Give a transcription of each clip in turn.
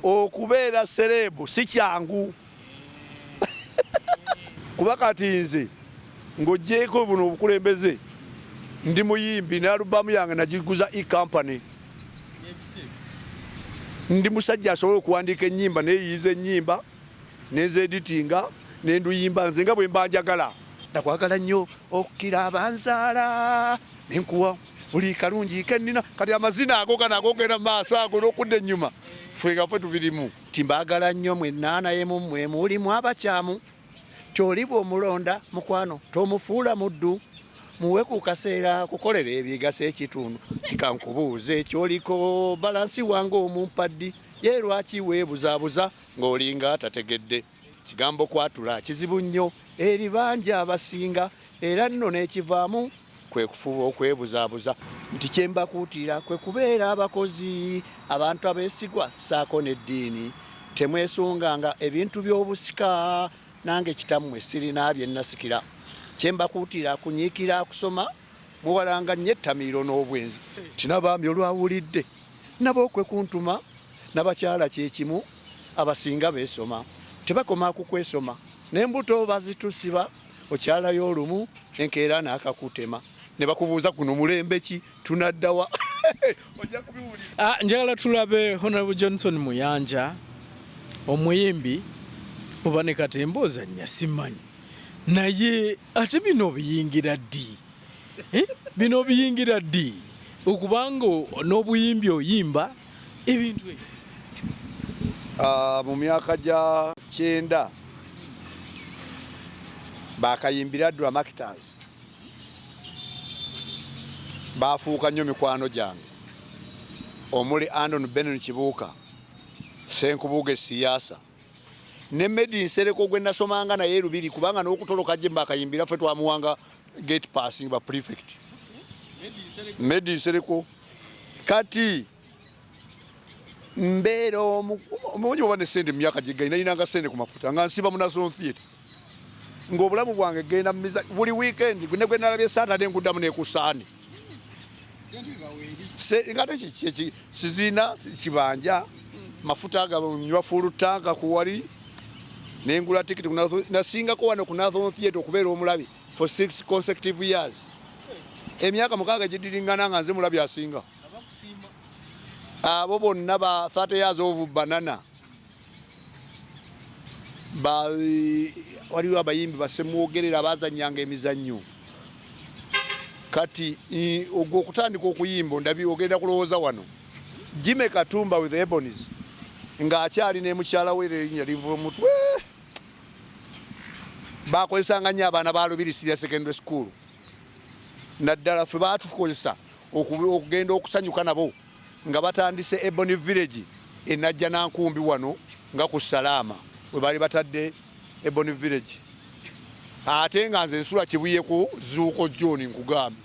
okubeera serebu si kyangu kuba kati nze ng'oggyeko buno obukulembeze ndi muyimbi ne alubamu yange nagiguza e-company ndi musajja asobola okuwandiika ennyimba neeyiyiza ennyimba nezeeditinga nenduyimba nze nga bwe mba njagala nakwagala nnyo okukira abanzaala nenkuwa buli kalungi kennina kati amazina ago ganago genda mu maaso ago n'okudda ennyuma ffe nga ffe tubirimu timbaagala nnyo mwenna naye mummwe mulimu abakyamu kyolibwa omulonda mukwano tomufuula muddu muwe ku kaseera kukolera ebyegasa ekitundu tikankubuuze ekyoliko balansi wange omumpaddi ye lwaki weebuzaabuza ng'olinga tategedde kigambo kwatula kizibu nnyo eri bangi abasinga era nno n'ekivaamu kwe kufuba okwebuzaabuza nti kyembakuutira kwe kubeera abakozi abantu abeesigwa saako n'eddiini temwesunganga ebintu by'obusika nange kitammwe sirina bye nasikira kyembakuutira kunyiikira kusoma muwalanga nnyo ettamiiro n'obwenzi tinabaami olwawulidde nabo kwe kuntuma n'abakyala kyekimu abasinga beesoma tebakoma ku kwesoma n'embuto bazitusiba okyalayo olumu enkeera n'akakutema ne bakubuuza kuno mulembe ki tunaddawa ojja kubiwulira. Njagala tulabe Honorable Johnson Muyanja omuyimbi oba ne kati embooza nnya simanyi naye ate bino biyingira ddi bino biyingira ddi okubanga n'obuyimbi oyimba ebintu ebyo mu myaka gya 9 bakayimbira Dramakitans bafuuka nnyo mikwano gyange omuli Andon Benin Kibuuka Senkubuuge Siyaasa ne Medi Nsereko gwe nasomanga naye Lubiri kubanga n'okutoloka gye bakayimbira ffe twamuwanga gate passing ba prefect Medi Nsereko kati mbeera omumanyi oba ne sente mu myaka gye nayinanga sente ku mafuta nga nsiba mu National Theatre ng'obulamu bwange genda mumiza buli weekend gwe nalabye Saturday nguddamu nekusaani ngate sizina kibanja mafuta aganywa full tank kuwali nengula tikiti nasingako wano ku National Theatre okubeera omulabi for 6 consecutive years emyaka 6 gidiringana nga nze mulabi asinga abo bonna ba 30 years of banana waliwo abayimbi basemwogerera bazanyanga emizannyo kati ogwo okutandika okuyimba ndabi ogenda kulowooza wano Jimmy Katumba with the Ebonies ng'akyali ne mukyala we erinnya liva omutwe bakozesanga nnyo abaana ba Lubiri Senior Secondary School naddala ffe baatukozesa okugenda okusanyuka nabo nga batandise Ebony Village enajja nankumbi wano nga ku Salama we bali batadde Ebony Village ate nga nze nsula kibuyeko Zuuko John nkugambe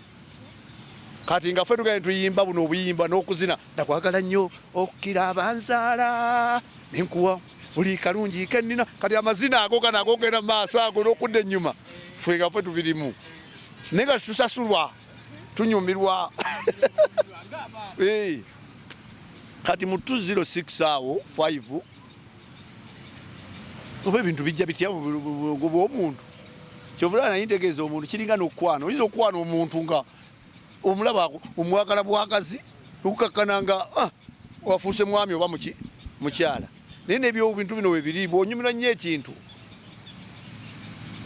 kati nga ffe tugende tuyimba buno obuyimba n'okuzina nakwagala nnyo okukira abanzaala nenkuwa buli kalungi kennina kati amazina ago ganago genda mu maaso ago n'okudda ennyuma ffe nga ffe tubirimu naye nga tusasulwa tunyumirwa kati mu 206 awo 5 oba ebintu bijja bitya bw'omuntu kyovula nayintegeeza omuntu kiringa n'okukwana oyinza okukwana omuntu nga omulaba omwagala bwagazi okukakkananga wafuuse mwami oba mukyala naye nebyo bintu bino webiri bw'onyumira nnyo ekintu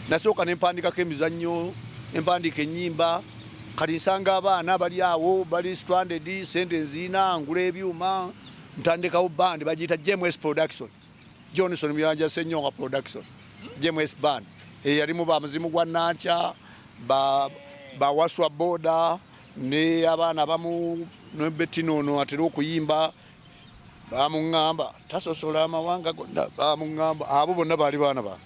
nasooka nempandikako emizannyo empandika ennyimba kati nsanga abaana bali awo bali stranded sente nziina ngula ebyuma ntandikawo band bagiyita JMS Production Johnson Muyanja Senyonga Production JMS band yalimu bamuzimu gwa Nancha bawaswa boda ne abaana bamu nebetinono atera okuyimba bamuŋŋamba tasosola amawanga gonna bamuŋŋamba abo bonna baali baana ba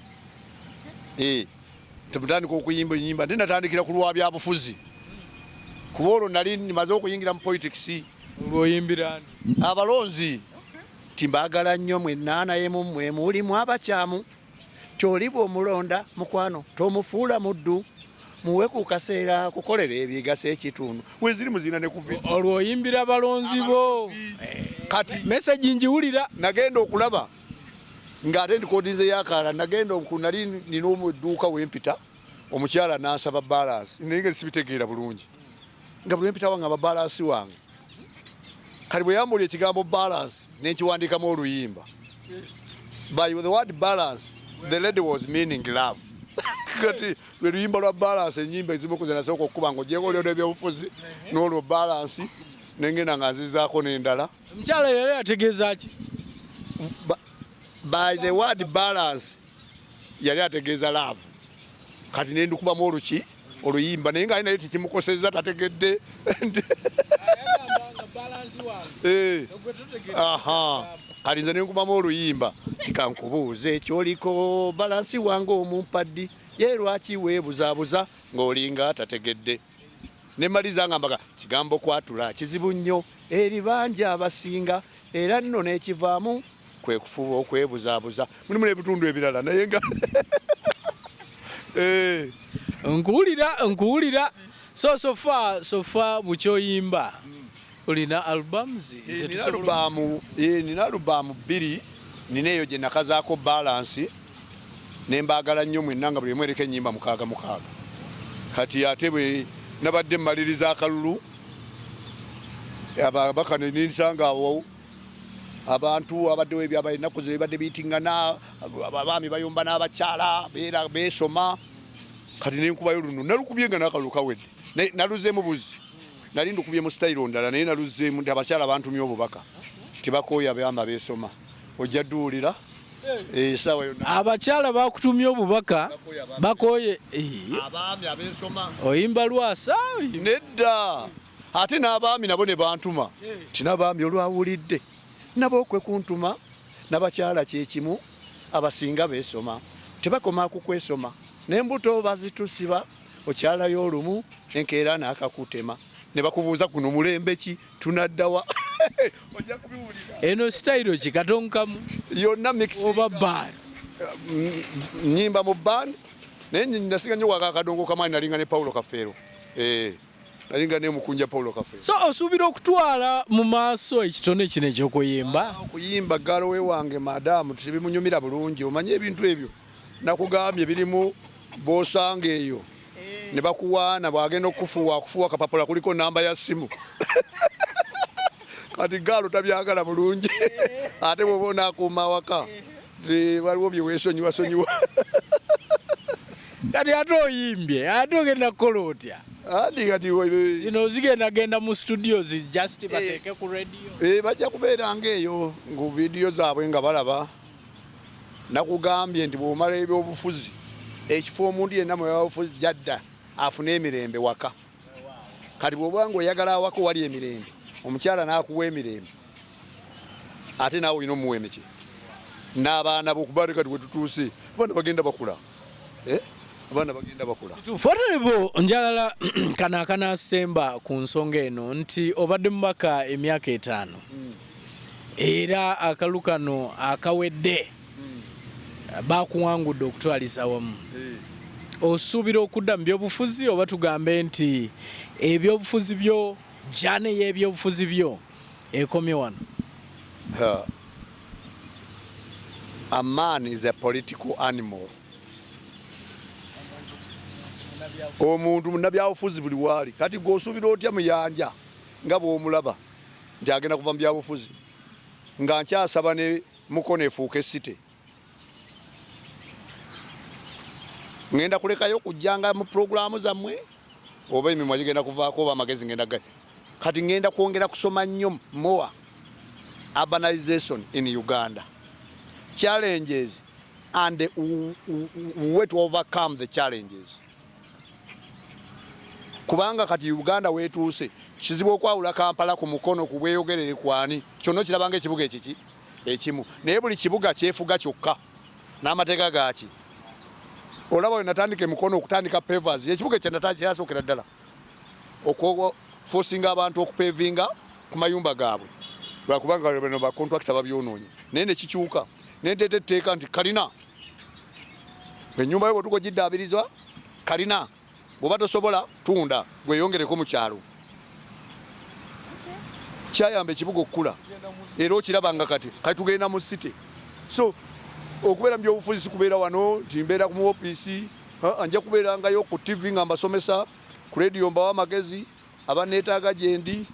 temutandika okuyimba enyimba nti natandikira ku lwa byabufuzi kuba olwo nali nimaze okuyingira mu politics olwoyimbira abalonzi timbaagala nnyo mwenna naye mummwe mulimu abakyamu kyolibwa omulonda mukwano tomufuula muddu muwe ku kaseera kukolera ebigasa ekitundu weziri muzina ne ku video olwo oyimbira balonzi bo kati message njiwulira nagenda okulaba ng'ate ndikodinze yakala nagenda okunali nina omudduuka wempita omukyala n'asaba balance naye sibitegeera bulungi nga bwempita wange ababalansi wange kati bwe yambulya ekigambo balance n'ekiwandiikamu oluyimba by the word balance the lady was meaning love kati lwe luyimba lwa balance ennyimba ezimu kuzenasooka okukuba nga ogyeko olyo n'ebyobufuzi n'olwo balance nengenda nga nzizaako n'endala omukyala yali ategeeza ki by the word balance yali ategeeza love kati nendukubamu oluki oluyimba naye nga ali naye tikimukosezza tategedde kati nze nenkubamu oluyimba tikankubuuza ekyoliko balansi wange omumpaddi ye lwaki weebuzaabuza ng'olinga tategedde nemaliza nga mbaga kigambo kwatula kizibu nnyo eri bangi abasinga era nno n'ekivaamu kwe kufuba okwebuzaabuza mulimu n'ebitundu ebirala naye nga nkuwulira sofa bukyoyimba olina albums nina alubamu 2 nina eyo gye nakazaako balance nembaagala nnyo mwenna nga buli emu ereko ennyimba 6 kati ate bwe nabadde mmaliriza akalulu ababaka nenisanga awo abantu abaddewo ebyo ennaku ze badde biyitingana abaami bayomba n'abakyala beesoma kati nenkubayo luno nalukubye nga n'akalulu kawedde naluzeemu buzi nali ndukubye mu sitayiro ndala naye naluzeemu nti abakyala bantumye obubaka tibakooya abaami beesoma ojja dduwulira esawa yonna abakyala bakutumye obubaka bakooye abaami abeesoma oyimba lwasa nedda ate n'abaami nabo ne bantuma tinabaami olwawulidde nabo kwe kuntuma n'abakyala kyekimu abasinga beesoma tebakoma ku kwesoma n'embuto bazitusiba okyalayo olumu enkeera n'akakutema ne bakubuuza kuno mulembe ki tunaddawa ojja kubiwulira eno sitayiro kikatonkamu yonna mix oba band nnyimba mu band naye nasinga nnyo waka akadongo kamaani nalinga ne Paulo Kafeero nalinga ne mukunja Paulo Kafeero so osuubira okutwala mu maaso ekitone kino ekyokuyimba okuyimba galowe wange madamu tebimunyumira bulungi omanye ebintu ebyo nakugambye birimu bosanga eyo ne bakuwaana bwagenda okufuwa kapapula kuliko namba ya simu kati galo tabyagala bulungi ate bwoba onaakuuma awaka waliwo byeweesonyiwasonyiwa kati ate oyimbye ate ogenda kukola otya andi kati zino zigendagenda mu studios just bateeke ku radio bajja kubeeranga eyo ngu vidiyo zaabwe nga balaba nakugambye nti bw'omala ebyobufuzi ekifo omuntu yenna mwebabufuzi jadda afune emirembe waka kati bw'oba ng'oyagala awaka wali emirembe omukyala n'akuwa emirembe ate naawe olina omuwa emiki n'abaana bokubate kati wetutuuse abaana bagenda bakula abaana bagenda bakula Honorable Njalala kana akanasemba ku nsonga eno nti obadde mubaka emyaka 5 era akalu kano akawedde bakuwangudde okutwalisa wamu osuubira okudda mu byobufuzi oba tugambe nti ebyobufuzi byo jane y'ebyobufuzi byo ekomye wano? A man is a political animal. Omuntu munnabyabufuzi buli waali kati gwosuubira otya muyanja nga bw'omulaba nti agenda kuva mu byabufuzi nga nkyasaba ne Mukono efuuka esite ngenda kulekayo okujjanga mu programu zammwe oba emimwa gigenda kuvaako oba amagezi ngenda kati ngenda kwongera kusoma nnyo more urbanization in Uganda challenges and way to overcome the challenges kubanga kati Uganda wetuuse kizibu okwawula Kampala ku Mukono ku bweyogerere kwani kyonna kirabanga ekibuga ekiki ekimu naye buli kibuga kyefuga kyokka n'amateeka gaaki olaba we natandika Mukono okutandika pavers ekibuga ekyenataki yasookera ddala forcing abantu okupevinga ku mayumba gaabwe lwakubanga bano ba contractor babyonoonye naye ne kikyuka nenteeta etteeka nti kalina ennyumba yo bwe tugojiddaabiriza kalina bw'oba tosobola tunda gweyongereko mu kyalo kyayamba ekibuga okukula era okirabanga kati tugenda mu city. So okubeera mu byobufuzi sikubeera wano nti mbeera mu ofiisi, nja kubeerangayo ku TV nga mbasomesa, ku radio mbawa amagezi abaneetaaga gye ndi.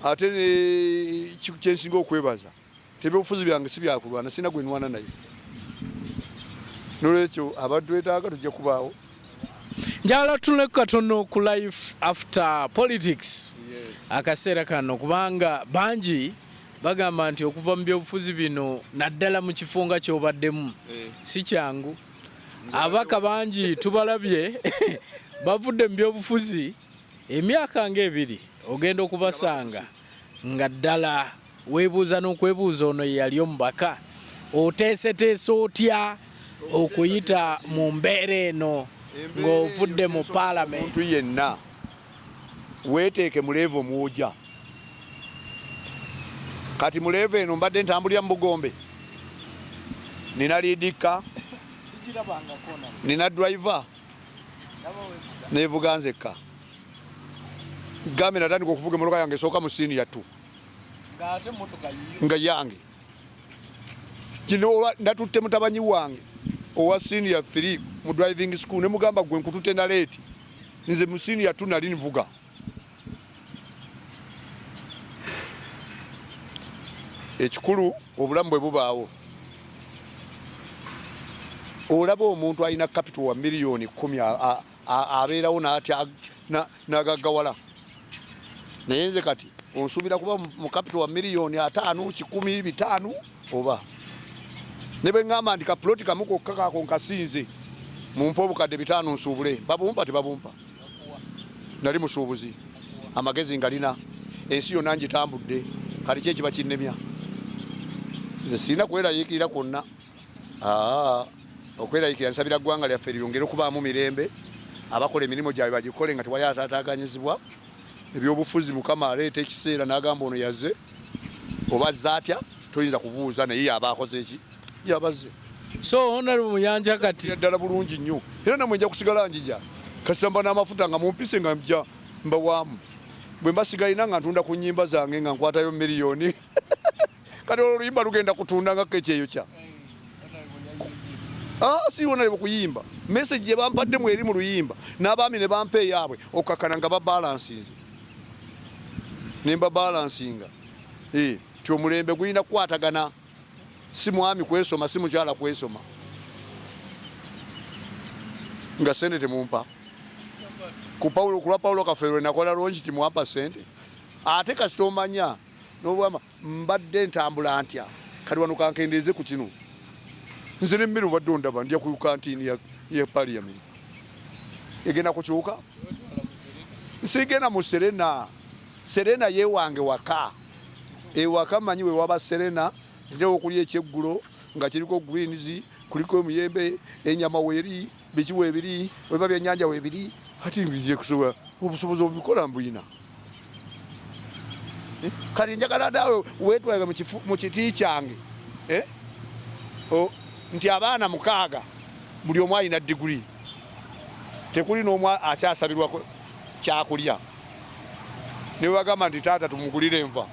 Ate kyensinga okwebaza ebyobufuzi byange si byakulwana, sina gwe nwana naye. Nolwekyo abantu betaaga tujja kubaawo. Njala tunule katono ku life after politics. Akaseera kano kubanga bangi bagamba nti okuva mu byobufuzi bino naddala mu kifunga ky'obaddemu si kyangu. Abaka bangi tubalabye bavudde mu byobufuzi emyaka ng'ebiri ogenda okubasanga nga ddala weebuuza n'okwebuuza ono ye yali omubaka oteeseteese otya okuyita mu mbeera eno ng'ovudde mu paalamenti. Omuntu yenna weeteeke mu levo mw'ojja. Kati mu levo eno mbadde ntambulira mu Bugombe, nina liidika, nina driver, neevuga nzekka. Gambe natandika okuvuga emmotoka yange esooka mu senior 2 nga yange. Kino natutte mutabanyi wange owa senior 3 mu driving school ne mugamba gwe nkututte na late. Nze mu senior 2 nali nvuga. Ekikulu obulamu bwe bubaawo. Olaba omuntu alina capital wa miliyoni 10 abeerawo n'atya n'agaggawala. Naye nze kati onsuubira kuba mu capital wa miliyoni 5, 10, 5 oba. Ne bwe ngamba nti kapuloti kamu kokka kaako nkasinze mumpa obukadde 5 nsuubule, babumpa tebabumpa. Nali musuubuzi, amagezi ngalina, ensi yonna ngitambudde, kati ki ekiba kinnemya? Nze sirina kwerayiikirira kwonna. Okwerayiikirira nsabira ggwanga lyaffe lyongere okubaamu mirembe, abakola emirimu gyabwe bagikole nga tewali ataataaganyizibwa. Ebyobufuzi Mukama aleeta ekiseera n'agamba ono yazze oba azze atya toyinza kubuuza, naye yaba akoze eki? Yabaze. So Honorable Muyanja kati ddala bulungi nnyo era namwe nja kusigala njija kasamba n'amafuta nga mumpise nga mja mbawaamu. Bwe mbasigalina nga ntunda ku nnyimba zange nga nkwatayo miliyoni kati oluyimba lugenda kutunda nga kekyeyo kya si Honorable kuyimba message gye bampaddemu eri mu luyimba n'abaami ne bampa eyaabwe okukakana nga babalansinze nemba balansinga ti omulembe gulina kukwatagana, si mwami kwesoma, si mukyala kwesoma. Nga sente temumpa ku Paulo Kafeero nakola longi timuwapa sente. Ate kasita omanya n'obwama mbadde ntambula ntya kati wano kankendeeze ku kino. Nze n'emmere obadde ondaba ndya ku kantiini ya Parliament egenda kukyuka. Sigenda mu Serena yewange waka ewaka manyi we waba Serena ntewo okulya ekyeggulo nga kiriko greens, kuliko emiyembe, enyama weeri, biki weebiri, weba byennyanja weebiri. Ati ngiye kusobola obusobozi obubikola mbuyina. Kati njagala daawe weetwaga mu kiti kyange nti abaana 6 buli omu alina diguri, tekuli n'omu akyasabirwa kyakulya. Ne bagamba nti taata tumugulire enva.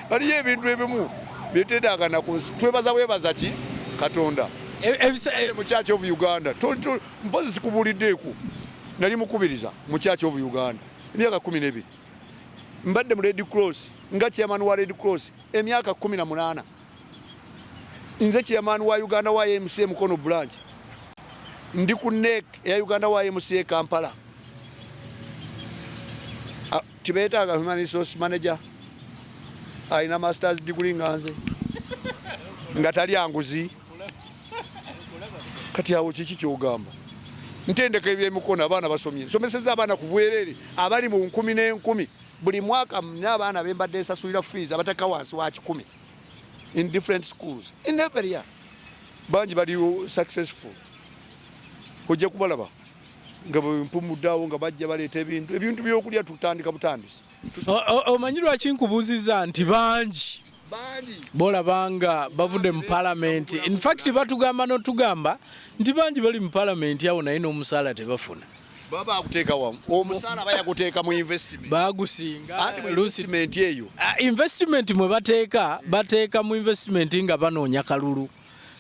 Waliyo ebintu ebimu byetedaagana twebaza bwebaza ki Katonda. Mu Church of Uganda mpozi sikubuliddeeku nali mukubiriza mu Church of Uganda emyaka 12 mbadde mu Red Cross nga chairman wa Red Cross emyaka 18. Nze chairman wa Uganda wa YMCA Mukono branch, ndi ku NEC ya Uganda wa YMCA Kampala. Tibeetaaga human resource manager alina masters degree nga nze nga tali anguzi. Kati awo kiki kyogamba? Ntendeka eby'emikono abaana basomye, someseza abaana ku bwerere abali mu 10,000 buli mwaka. N'abaana bembadde nsasulira fees abataka wansi wa 10 in different schools in every year. Bangi bali successful. Ojja kubalaba nga mpumuddawo nga bajja baleeta ebintu by'okulya tutandika butandisi. Omanyi lwaki nkubuuziza nti bangi bolabanga bavudde mu parliament. In fact batugamba n'otugamba nti bangi bali mu parliament awo naye n'omusaala tebafuna. Baba akuteeka wamu omusaala bayakuteeka mu investment bagusinga investment eyo investment mwe bateeka mu investment nga banoonya kalulu,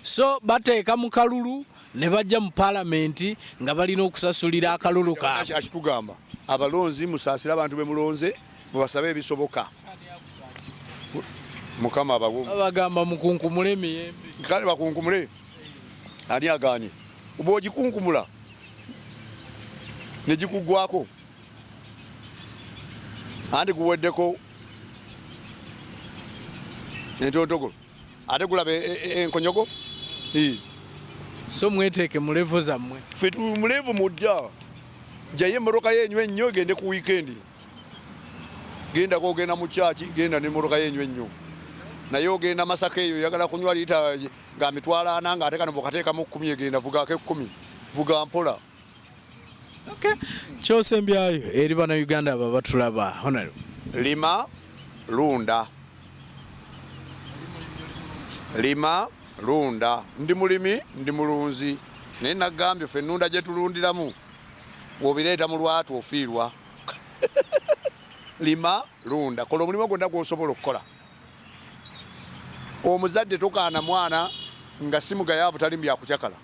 so bateeka mu kalulu ne bajja mu parliament nga balina okusasulira akalulu kaabwe. Akitugamba abalonzi musaasira abantu be mulonze mubasabe ebisoboka. Mukama abagamba mukunkumule emiyembe kale bakunkumule ani aganye oba ogikunkumula ne gikugwako andi guweddeko entondogolo ate gulaba enkonyogo. so mweteeke mu levo zammwe. Ffe tuli mu levo mujja jjayo emmotoka yenyu ennyo egende ku wiikendi genda kogenda mu kyaki genda n'emmotoka yenyu ennyo naye ogenda Masaka eyo yagala kunywa liita nga mitwalo 4 ng'ate kano bw'okateekamu 10 egenda vugaako 10 vuga mpola. Okay. Kyosembyayo eri bannayuganda abo batulaba Honorable. Lima lunda ndi mulimi ndi mulunzi naye nagambye ffe ennunda gye tulundiramu bw'obireeta mu lwatu ofiirwa. Lima lunda kola omulimu gwonna gw'osobola okukola. Omuzadde tokaana mwana nga simugayaavu tali mu byakucakala.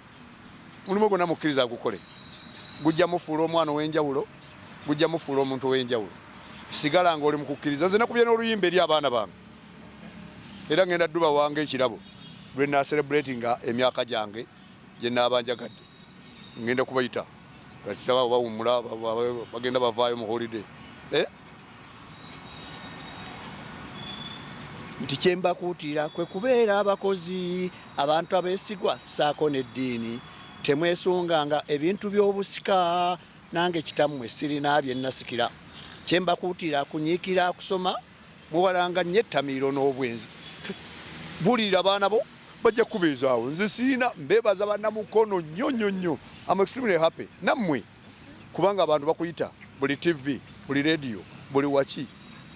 Mulimu gwonna mukkiriza gukole. Gujja mufuula omwana ow'enjawulo, gujja mufuula omuntu ow'enjawulo. Sigala nga oli mu kukkiriza. Nze nakubye n'oluyimba eri abaana bange era ngenda dduba wange ekirabo lwe nnaaselebratinga emyaka gyange gye nnaaba njagadde. Ngenda kubayita bakitaba bawummula bagenda bavaayo mu holiday. Nti kyembakuutira kwe kubeera abakozi abantu abeesigwa saako n'eddiini. Temwesunganga ebintu by'obusika nange kitammwe sirina bye nasikira. Kyembakuutira kunyiikira kusoma mubalanga nnyo ettamiiro n'obwenzi. Bulira abaana bo bajja kubeezaawo. Nze siina mbeebaza bannamukono nnyo. I'm extremely happy nammwe kubanga abantu bakuyita buli TV buli radio buli waki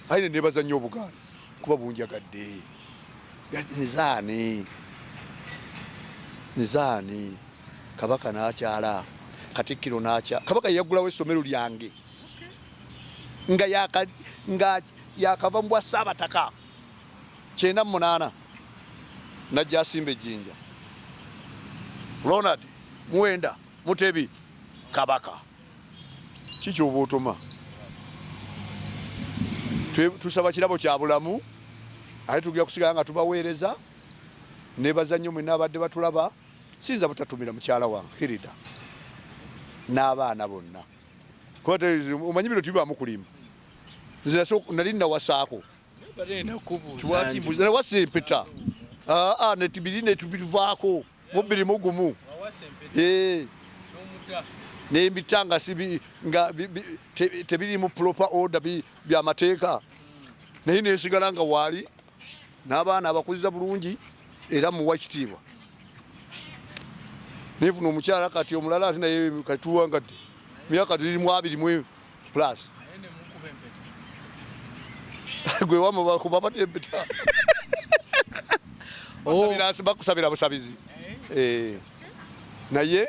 aine nebaza nnyo Obuganda kuba bunjagadde. Nzaani Kabaka n'akyala Katikkiro n'akyala. Kabaka yaggulawo essomero lyange nga yakava mu bwa Ssaabataka 98 najja asimba ejjinja. Ronald Muwenda Mutebi Kabaka kiki oba otoma. Tusaba kirabo kya bulamu ate tugenda kusigala nga tubaweereza. Nebaza nnyo mwe n'abadde batulaba. Sinza butatumira mukyala wange Hirida n'abaana bonna kuba omanyi bino tubibaamu kulimba. Nze nali nawasaako wasempeta netubiri netubivaako mu 21 nembita nga tebiri mu proper order byamateeka naye nesigala nga waali n'abaana abakuziza bulungi era muwa kitiibwa. Nefuna omukyala kati omulala ate naye katuwangadde myaka 22 plus gwe wama bakuba batempeta bakusabira busabizi. Naye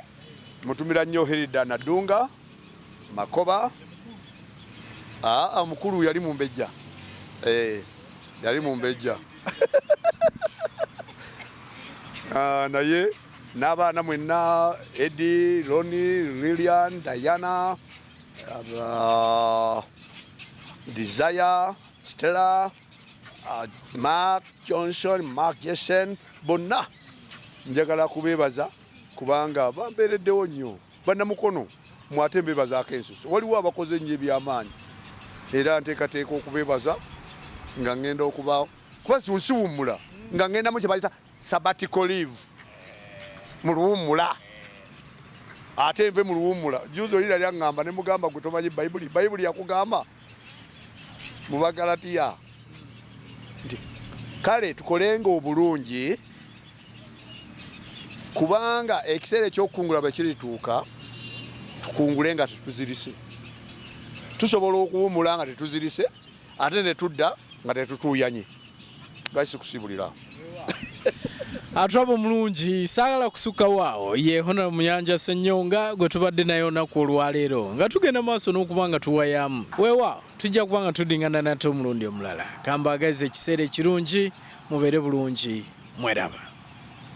mutumira nnyo Herida Nadunga Makoba. Mukulu yali mumbejja naye n'abaana mwenna Eddie, Ronnie, Lillian, Diana, Desire, Stella, Mark Johnson, Mark Jessen bonna njagala kubeebaza kubanga bambeereddewo nnyo. Bannamukono mwate mbeebazaako ensusu. Waliwo abakoze ennyo eby'amaanyi era nteekateeka okubeebaza nga ngenda okuba kuba siwummula nga ngendamu kye bayita sabbatical leave mu luwummula ate nve mu luwummula. Juzi oli yali aŋŋamba ne mugamba gwe tomanyi Bayibuli yakugamba mu Bagalatiya nti kale tukolenga obulungi kubanga ekiseera eky'okukungula bwe kirituuka tukungule nga tetuzirise. Tusobola okuwummula nga tetuzirise ate ne tudda nga tetutuuyanye. lwaki sikusibulira atwabo mulungi saagala kusukka waawo ye Honorable Muyanja Ssenyonga gwe tubadde naye olunaku olwaleero nga tugenda maaso n'okuba nga tuwayamu weewaawo tujja kuba nga tudingana nate omulundi omulala kambaagaiza ekiseera ekirungi mubeere bulungi mweraba.